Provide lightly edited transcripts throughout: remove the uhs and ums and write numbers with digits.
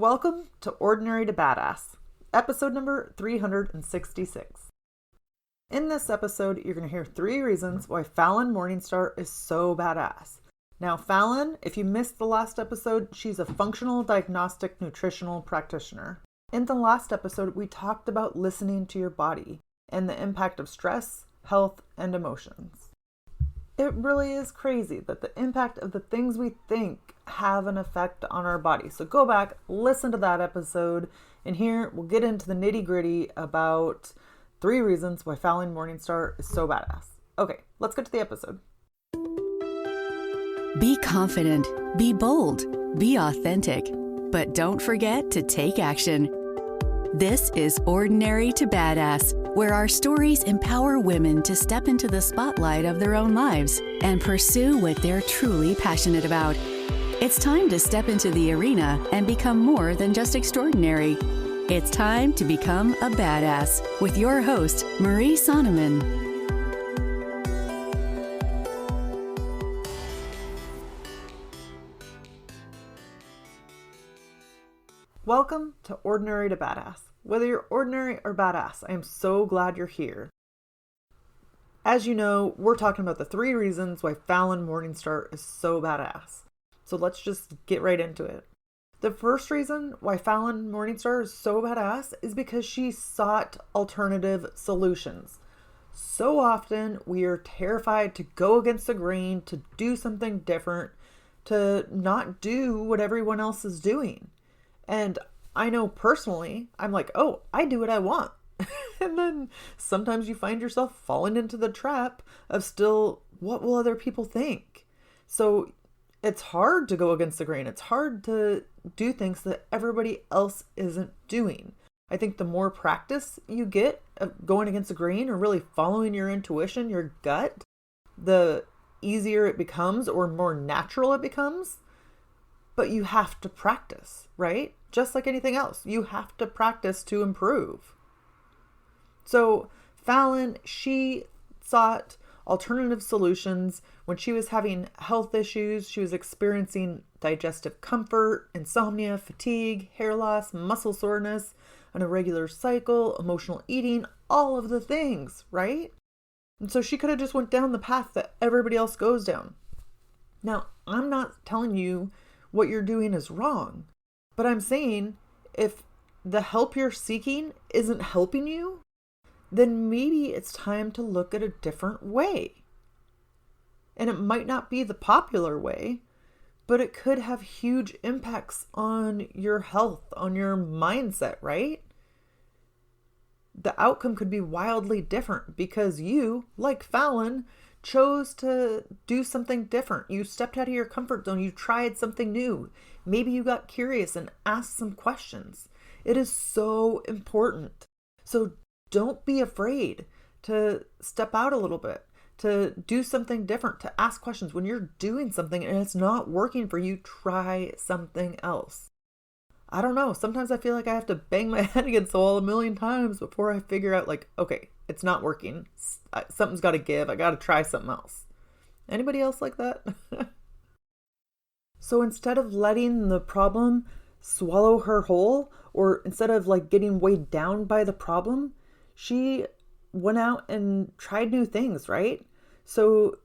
Welcome to Ordinary to Badass, episode number 366. In this episode, you're going to hear 3 reasons why Falyn Morningstar is so badass. Now, Falyn, if you missed the last episode, she's a functional diagnostic nutritional practitioner. In the last episode, we talked about listening to your body and the impact of stress, health, and emotions. It really is crazy that the impact of the things we think have an effect on our body. So go back, listen to that episode, and here we'll get into the nitty-gritty about 3 reasons why Falyn Morningstar is so badass. Okay, let's get to the episode. Be confident, be bold, be authentic, but don't forget to take action. This is Ordinary to Badass, where our stories empower women to step into the spotlight of their own lives and pursue what they're truly passionate about. It's time to step into the arena and become more than just extraordinary. It's time to become a badass with your host, Marie Sonneman. Welcome to Ordinary to Badass. Whether you're ordinary or badass, I am so glad you're here. As you know, we're talking about the 3 reasons why Falyn Morningstar is so badass. So let's just get right into it. The first reason why Falyn Morningstar is so badass is because she sought alternative solutions. So often we are terrified to go against the grain, to do something different, to not do what everyone else is doing. And I know personally, I'm like, oh, I do what I want. And then sometimes you find yourself falling into the trap of still, what will other people think? So it's hard to go against the grain. It's hard to do things that everybody else isn't doing. I think the more practice you get of going against the grain or really following your intuition, your gut, the easier it becomes or more natural it becomes. But you have to practice, right? Just like anything else, you have to practice to improve. So Falyn, she sought alternative solutions when she was having health issues. She was experiencing digestive comfort, insomnia, fatigue, hair loss, muscle soreness, an irregular cycle, emotional eating, all of the things, right? And so she could have just went down the path that everybody else goes down. Now, I'm not telling you what you're doing is wrong, but I'm saying if the help you're seeking isn't helping you, then maybe it's time to look at a different way. And it might not be the popular way, but it could have huge impacts on your health, on your mindset, right? The outcome could be wildly different because you, like Falyn, chose to do something different. You stepped out of your comfort zone. You tried something new. Maybe you got curious and asked some questions. It is so important. So don't be afraid to step out a little bit, to do something different, to ask questions. When you're doing something and it's not working for you, try something else. I don't know. Sometimes I feel like I have to bang my head against the wall a million times before I figure out, like, okay, it's not working. Something's got to give. I got to try something else. Anybody else like that? So instead of letting the problem swallow her whole, or instead of like getting weighed down by the problem, she went out and tried new things, right? So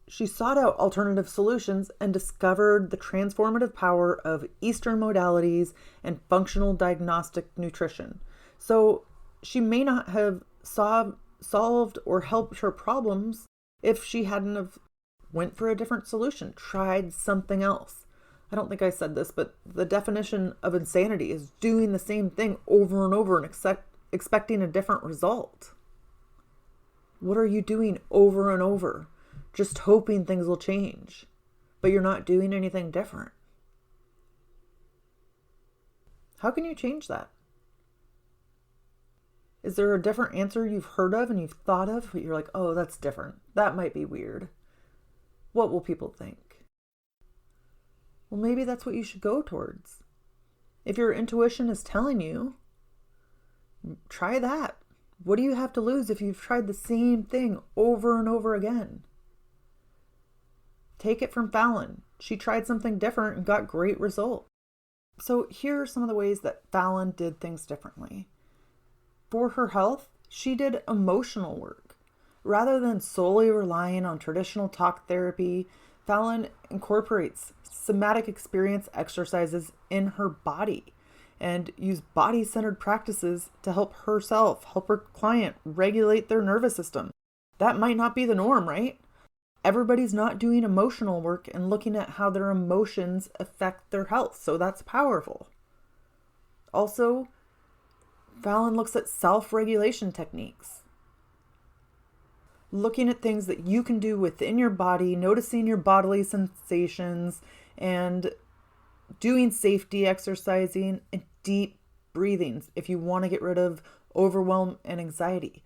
she sought out alternative solutions and discovered the transformative power of Eastern modalities and functional diagnostic nutrition. So she may not have solved or helped her problems if she hadn't have went for a different solution, tried something else. I don't think I said this, but the definition of insanity is doing the same thing over and over and expecting a different result. What are you doing over and over? Just hoping things will change, but you're not doing anything different. How can you change that? Is there a different answer you've heard of and you've thought of, but you're like, oh, that's different. That might be weird. What will people think? Well, maybe that's what you should go towards. If your intuition is telling you, try that. What do you have to lose if you've tried the same thing over and over again? Take it from Falyn. She tried something different and got great results. So here are some of the ways that Falyn did things differently. For her health, she did emotional work. Rather than solely relying on traditional talk therapy, Falyn incorporates somatic experience exercises in her body and use body-centered practices to help herself, help her client regulate their nervous system. That might not be the norm, right? Everybody's not doing emotional work and looking at how their emotions affect their health, so that's powerful. Also, Falyn looks at self-regulation techniques. Looking at things that you can do within your body, noticing your bodily sensations, and doing safety exercising and deep breathings if you want to get rid of overwhelm and anxiety.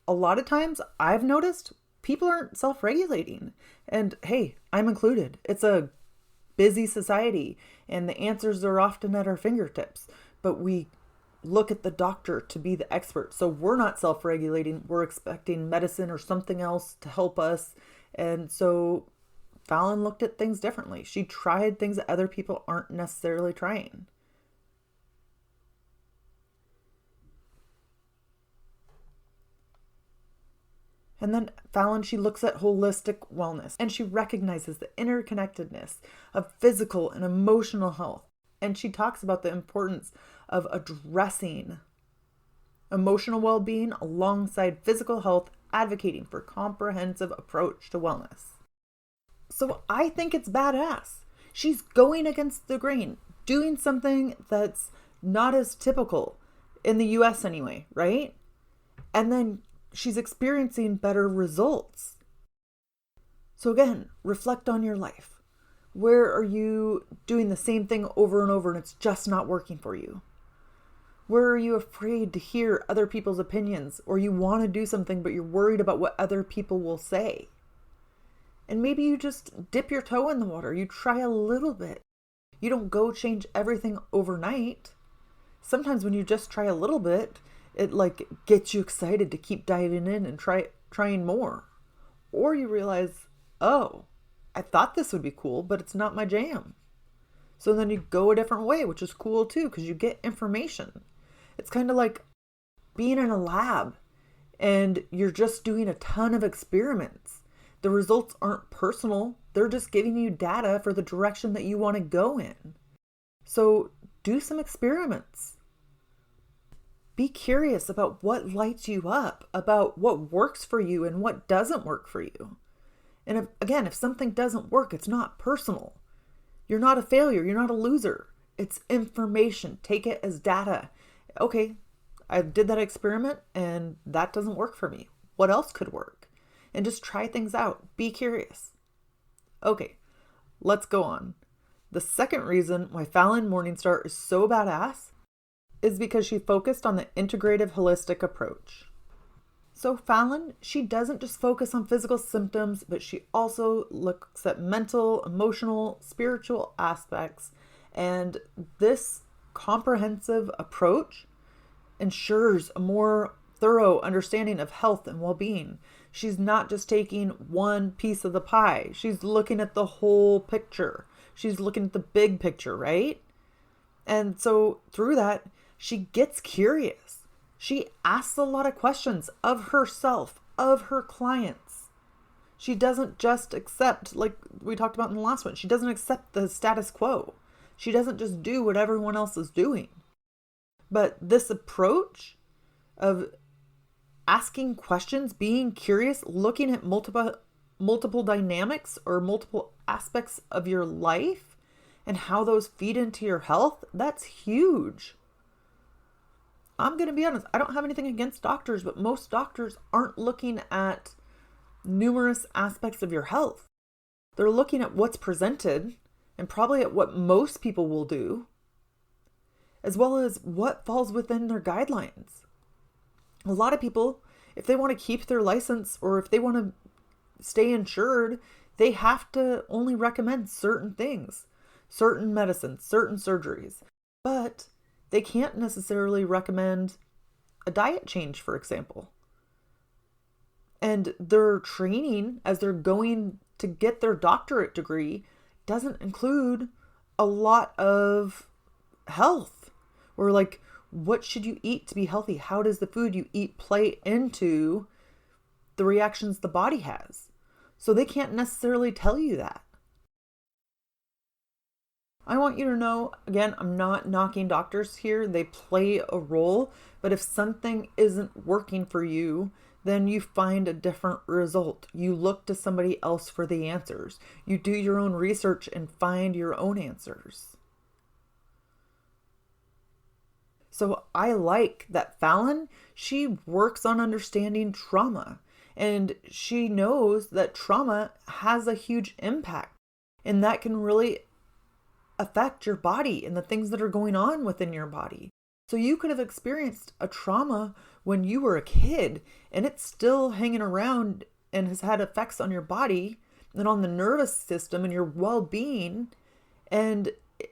A lot of times I've noticed people aren't self-regulating. And hey, I'm included. It's a busy society and the answers are often at our fingertips. But we look at the doctor to be the expert. So we're not self-regulating. We're expecting medicine or something else to help us. And so Falyn looked at things differently. She tried things that other people aren't necessarily trying. And then Falyn, she looks at holistic wellness and she recognizes the interconnectedness of physical and emotional health. And she talks about the importance of addressing emotional well-being alongside physical health, advocating for a comprehensive approach to wellness. So I think it's badass. She's going against the grain, doing something that's not as typical in the US anyway, right? And then she's experiencing better results. So again, reflect on your life. Where are you doing the same thing over and over and it's just not working for you? Where are you afraid to hear other people's opinions, or you want to do something but you're worried about what other people will say? And maybe you just dip your toe in the water. You try a little bit. You don't go change everything overnight. Sometimes when you just try a little bit, it gets you excited to keep diving in and trying more. Or you realize, oh, I thought this would be cool, but it's not my jam. So then you go a different way, which is cool too, because you get information. It's kind of like being in a lab and you're just doing a ton of experiments. The results aren't personal. They're just giving you data for the direction that you want to go in. So do some experiments. Be curious about what lights you up, about what works for you and what doesn't work for you. And if something doesn't work, it's not personal. You're not a failure. You're not a loser. It's information. Take it as data. Okay, I did that experiment and that doesn't work for me. What else could work? And just try things out. Be curious. Okay, let's go on. The second reason why Falyn Morningstar is so badass is because she focused on the integrative holistic approach. So Falyn, she doesn't just focus on physical symptoms, but she also looks at mental, emotional, spiritual aspects. And this comprehensive approach ensures a more thorough understanding of health and well-being. She's not just taking one piece of the pie. She's looking at the whole picture. She's looking at the big picture, right? And so through that, she gets curious. She asks a lot of questions of herself, of her clients. She doesn't just accept, like we talked about in the last one, she doesn't accept the status quo. She doesn't just do what everyone else is doing. But this approach of asking questions, being curious, looking at multiple dynamics or multiple aspects of your life and how those feed into your health, that's huge. I'm going to be honest, I don't have anything against doctors, but most doctors aren't looking at numerous aspects of your health. They're looking at what's presented and probably at what most people will do, as well as what falls within their guidelines. A lot of people, if they want to keep their license or if they want to stay insured, they have to only recommend certain things, certain medicines, certain surgeries. But they can't necessarily recommend a diet change, for example. And their training as they're going to get their doctorate degree doesn't include a lot of health, or like, what should you eat to be healthy? How does the food you eat play into the reactions the body has? So they can't necessarily tell you that. I want you to know, again, I'm not knocking doctors here. They play a role, but if something isn't working for you, then you find a different result. You look to somebody else for the answers. You do your own research and find your own answers. So I like that Falyn, she works on understanding trauma, and she knows that trauma has a huge impact, and that can really affect your body and the things that are going on within your body. So you could have experienced a trauma when you were a kid, and it's still hanging around and has had effects on your body and on the nervous system and your well-being. And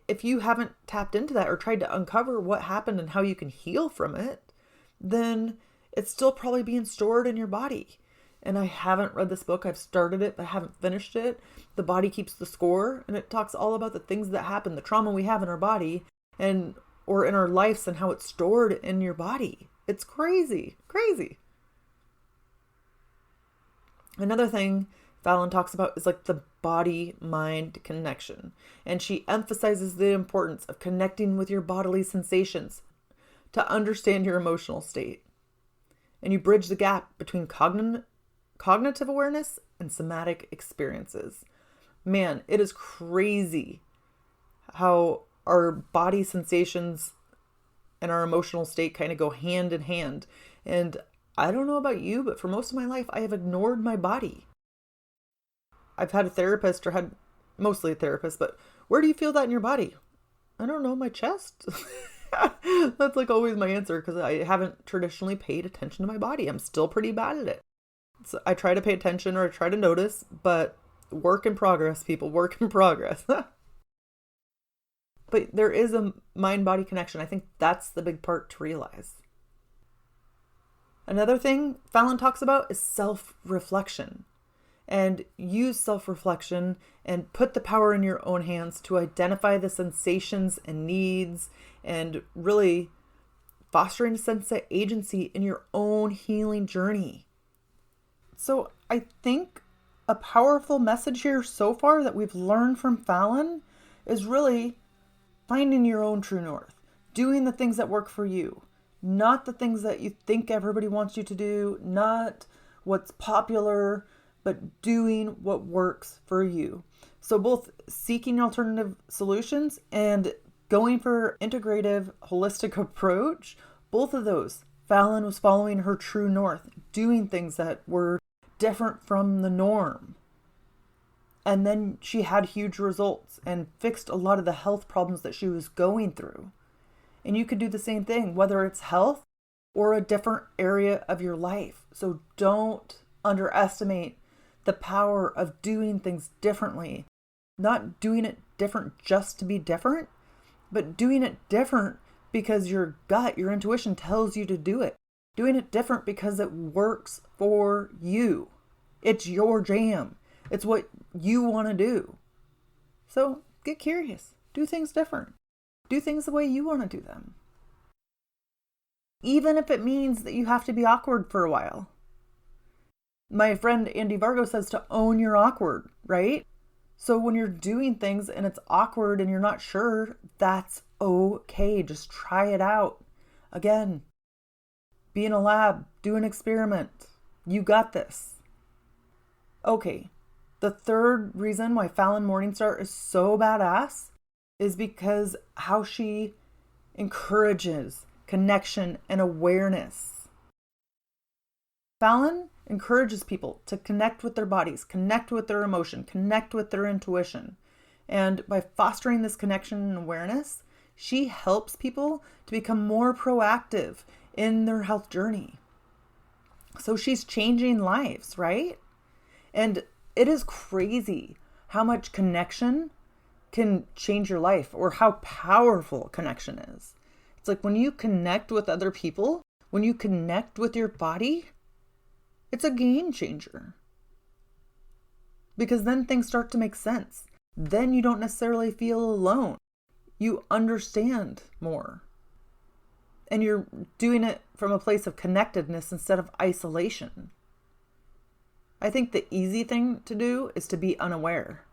if you haven't tapped into that or tried to uncover what happened and how you can heal from it, then it's still probably being stored in your body. And I haven't read this book. I've started it, but I haven't finished it. The Body Keeps the Score. And it talks all about the things that happen, the trauma we have in our body and or in our lives, and how it's stored in your body. It's crazy, crazy. Another thing Falyn talks about is like the body-mind connection. And she emphasizes the importance of connecting with your bodily sensations to understand your emotional state. And you bridge the gap between cognitive awareness and somatic experiences. Man, it is crazy how our body sensations and our emotional state kind of go hand in hand. And I don't know about you, but for most of my life, I have ignored my body. I've had a therapist, or had mostly a therapist, but where do you feel that in your body? I don't know, my chest. That's like always my answer, because I haven't traditionally paid attention to my body. I'm still pretty bad at it. So I try to pay attention, or I try to notice, but work in progress, people, work in progress. But there is a mind-body connection. I think that's the big part to realize. Another thing Falyn talks about is self-reflection. And use self-reflection and put the power in your own hands to identify the sensations and needs, and really fostering a sense of agency in your own healing journey. So I think a powerful message here so far that we've learned from Falyn is really finding your own true north, doing the things that work for you, not the things that you think everybody wants you to do, not what's popular, but doing what works for you. So both seeking alternative solutions and going for integrative, holistic approach, both of those, Falyn was following her true north, doing things that were different from the norm. And then she had huge results and fixed a lot of the health problems that she was going through. And you could do the same thing, whether it's health or a different area of your life. So don't underestimate the power of doing things differently. Not doing it different just to be different, but doing it different because your gut, your intuition tells you to do it. Doing it different because it works for you. It's your jam. It's what you want to do. So get curious. Do things different. Do things the way you want to do them. Even if it means that you have to be awkward for a while. My friend Andy Vargo says to own your awkward, right? So when you're doing things and it's awkward and you're not sure, that's okay. Just try it out. Again, be in a lab, do an experiment. You got this. Okay. The third reason why Falyn Morningstar is so badass is because how she encourages connection and awareness. Falyn encourages people to connect with their bodies, connect with their emotion, connect with their intuition. And by fostering this connection and awareness, she helps people to become more proactive in their health journey. So she's changing lives, right? And it is crazy how much connection can change your life, or how powerful connection is. It's like when you connect with other people, when you connect with your body, it's a game changer. Because then things start to make sense. Then you don't necessarily feel alone. You understand more. And you're doing it from a place of connectedness instead of isolation. I think the easy thing to do is to be unaware,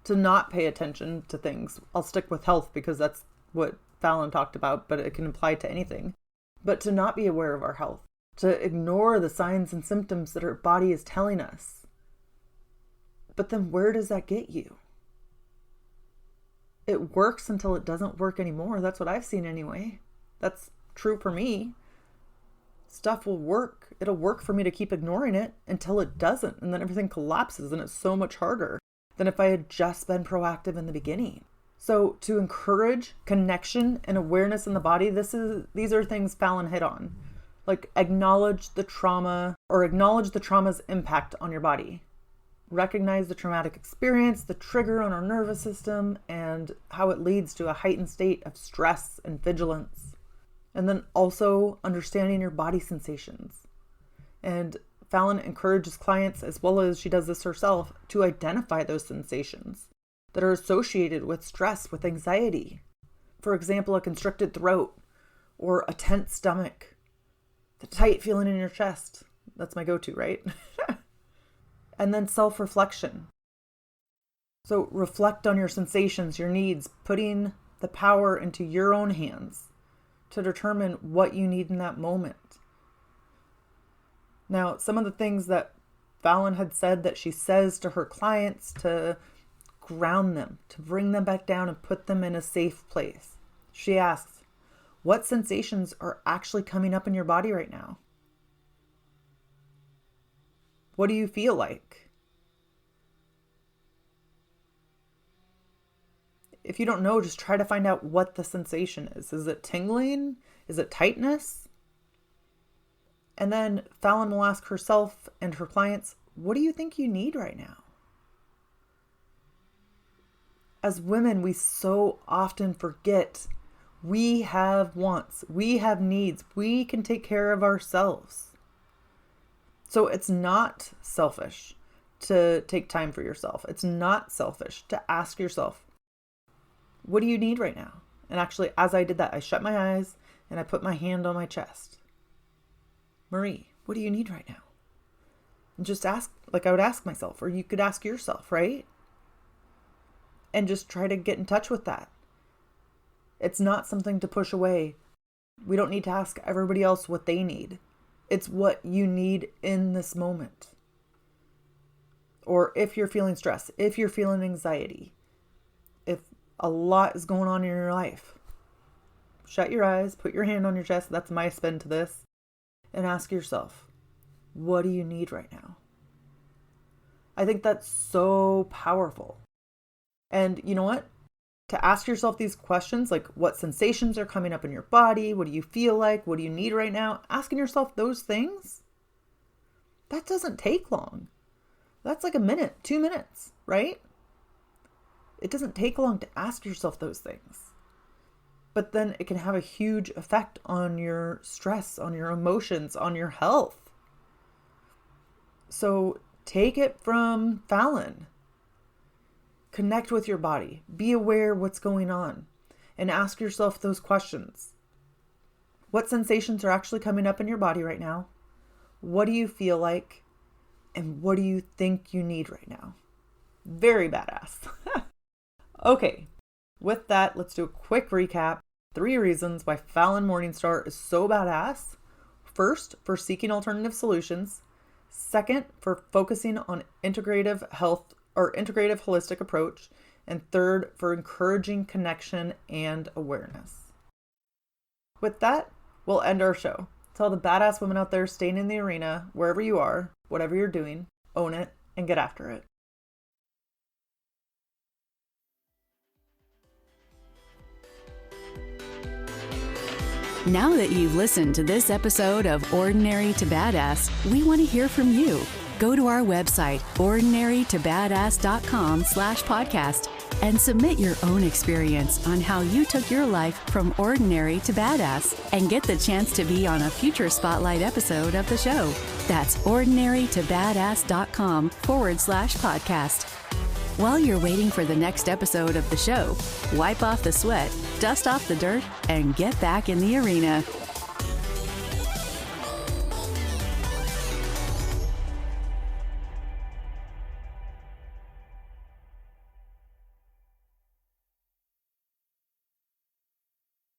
to not pay attention to things. I'll stick with health because that's what Falyn talked about, but it can apply to anything. But to not be aware of our health, to ignore the signs and symptoms that our body is telling us. But then where does that get you? It works until it doesn't work anymore. That's what I've seen anyway. That's true for me. Stuff will work. It'll work for me to keep ignoring it until it doesn't. And then everything collapses and it's so much harder than if I had just been proactive in the beginning. So to encourage connection and awareness in the body, these are things Falyn hit on. Like acknowledge the trauma or acknowledge the trauma's impact on your body. Recognize the traumatic experience, the trigger on our nervous system, and how it leads to a heightened state of stress and vigilance. And then also understanding your body sensations. And Falyn encourages clients, as well as she does this herself, to identify those sensations that are associated with stress, with anxiety. For example, a constricted throat or a tense stomach, the tight feeling in your chest. That's my go-to, right? And then self-reflection. So reflect on your sensations, your needs, putting the power into your own hands to determine what you need in that moment. Now, some of the things that Falyn had said that she says to her clients to ground them, to bring them back down and put them in a safe place. She asks, what sensations are actually coming up in your body right now? What do you feel like? If you don't know, just try to find out what the sensation is. Is it tingling? Is it tightness? And then Falyn will ask herself and her clients, what do you think you need right now? As women, we so often forget we have wants, we have needs, we can take care of ourselves. So it's not selfish to take time for yourself. It's not selfish to ask yourself, what do you need right now? And actually, as I did that, I shut my eyes and I put my hand on my chest. Marie, what do you need right now? And just ask, like I would ask myself, or you could ask yourself, right? And just try to get in touch with that. It's not something to push away. We don't need to ask everybody else what they need. It's what you need in this moment. Or if you're feeling stress, if you're feeling anxiety, if a lot is going on in your life, shut your eyes, put your hand on your chest. That's my spin to this. And ask yourself, what do you need right now? I think that's so powerful. And you know what? To ask yourself these questions, like what sensations are coming up in your body? What do you feel like? What do you need right now? Asking yourself those things, that doesn't take long. That's like a minute, 2 minutes, right? It doesn't take long to ask yourself those things. But then it can have a huge effect on your stress, on your emotions, on your health. So take it from Falyn. Connect with your body. Be aware what's going on. And ask yourself those questions. What sensations are actually coming up in your body right now? What do you feel like? And what do you think you need right now? Very badass. Okay, with that, let's do a quick recap. 3 reasons why Falyn Morningstar is so badass. First, for seeking alternative solutions. Second, for focusing on integrative health or integrative holistic approach. And third, for encouraging connection and awareness. With that, we'll end our show. To all the badass women out there staying in the arena, wherever you are, whatever you're doing, own it and get after it. Now that you've listened to this episode of Ordinary to Badass, we want to hear from you. Go to our website, ordinarytobadass.com/podcast, and submit your own experience on how you took your life from ordinary to badass and get the chance to be on a future spotlight episode of the show. That's ordinarytobadass.com/podcast. While you're waiting for the next episode of the show, wipe off the sweat dust off the dirt, and get back in the arena.